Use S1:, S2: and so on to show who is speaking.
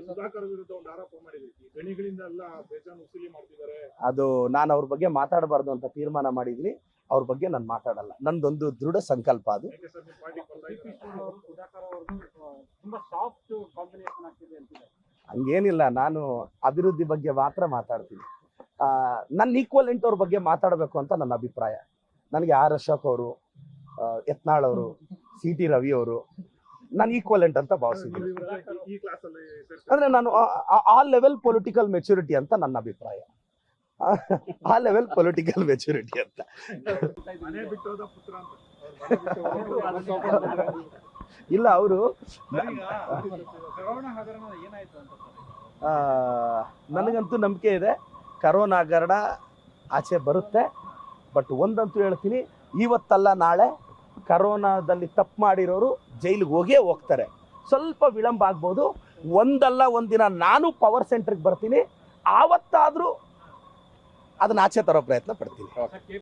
S1: ಸುಧಾಕರ್ ವಿರುದ್ಧ ಒಂದು ಆರೋಪ ಮಾಡಿದ್ರಿ, ಗಣಿಗಳಿಂದ ಎಲ್ಲ ಬೇಜಾನ್ ವಸೂಲಿ ಮಾಡ್ತಿದ್ದಾರೆ.
S2: ಅದು ನಾನು ಅವ್ರ ಬಗ್ಗೆ ಮಾತಾಡಬಾರ್ದು ಅಂತ ತೀರ್ಮಾನ ಮಾಡಿದ್ವಿ. ಅವ್ರ ಬಗ್ಗೆ ನಾನು ಮಾತಾಡಲ್ಲ. ನಂದೊಂದು ದೃಢ ಸಂಕಲ್ಪ ಅದು.
S1: ಯಾಕೆ ಸರ್ ನಿಮ್ಮ ಪಾರ್ಟಿ
S3: ಸುಧಾಕರ್ ಅವರು ತುಂಬಾ ಸಾಫ್ಟ್ ಕಾಂಬಿನೇಷನ್ ಆಗ್ತಿದೆ ಅಂತಿದೆ.
S2: ಹಂಗೇನಿಲ್ಲ, ನಾನು ಅಭಿವೃದ್ಧಿ ಬಗ್ಗೆ ಮಾತ್ರ ಮಾತಾಡ್ತೀನಿ. ನನ್ನ ಈಕ್ವಲೆಂಟ್ ಅವ್ರ ಬಗ್ಗೆ ಮಾತಾಡಬೇಕು ಅಂತ ನನ್ನ ಅಭಿಪ್ರಾಯ. ನನಗೆ ಆರ್ ಅಶೋಕ್ ಅವರು, ಯತ್ನಾಳ್ ಅವರು, ಸಿ ಟಿ ರವಿ ಅವರು ನಾನು ಈಕ್ವಲೆಂಟ್ ಅಂತ ಭಾವಿಸಿದ್ದೀನಿ.
S1: ಈ ಕ್ಲಾಸ್ ಅಲ್ಲಿ
S2: ಅಂದ್ರೆ ನಾನು ಆ ಲೆವೆಲ್ ಪೊಲಿಟಿಕಲ್ ಮೆಚುರಿಟಿ ಅಂತ ನನ್ನ ಅಭಿಪ್ರಾಯ. ಆ ಲೆವೆಲ್ ಪೊಲಿಟಿಕಲ್ ಮೆಚುರಿಟಿ ಅಂತ.
S1: ಮನೆ ಬಿಟ್ಟೋದ ಪುತ್ರ ಅಂತ
S2: ಇಲ್ಲ, ಅವರು
S3: ಕರೋನಾ ಹಗರಣ ಏನಾಯ್ತು ಅಂತ
S2: ನನಗಂತೂ ನಂಬಿಕೆ ಇದೆ, ಕರೋನಾ ಹಗರಣ ಆಚೆ ಬರುತ್ತೆ. ಬಟ್ ಒಂದಂತೂ ಹೇಳ್ತೀನಿ, ಇವತ್ತಲ್ಲ ನಾಳೆ ಕರೋನಾದಲ್ಲಿ ತಪ್ಪು ಮಾಡಿರೋರು ಜೈಲಿಗೆ ಹೋಗೇ ಹೋಗ್ತಾರೆ. ಸ್ವಲ್ಪ ವಿಳಂಬ ಆಗ್ಬೋದು, ಒಂದಲ್ಲ ಒಂದಿನ ನಾನು ಪವರ್ ಸೆಂಟ್ರಿಗೆ ಬರ್ತೀನಿ, ಆವತ್ತಾದರೂ ಅದನ್ನ ಆಚೆ ತರೋ ಪ್ರಯತ್ನ ಪಡ್ತೀನಿ.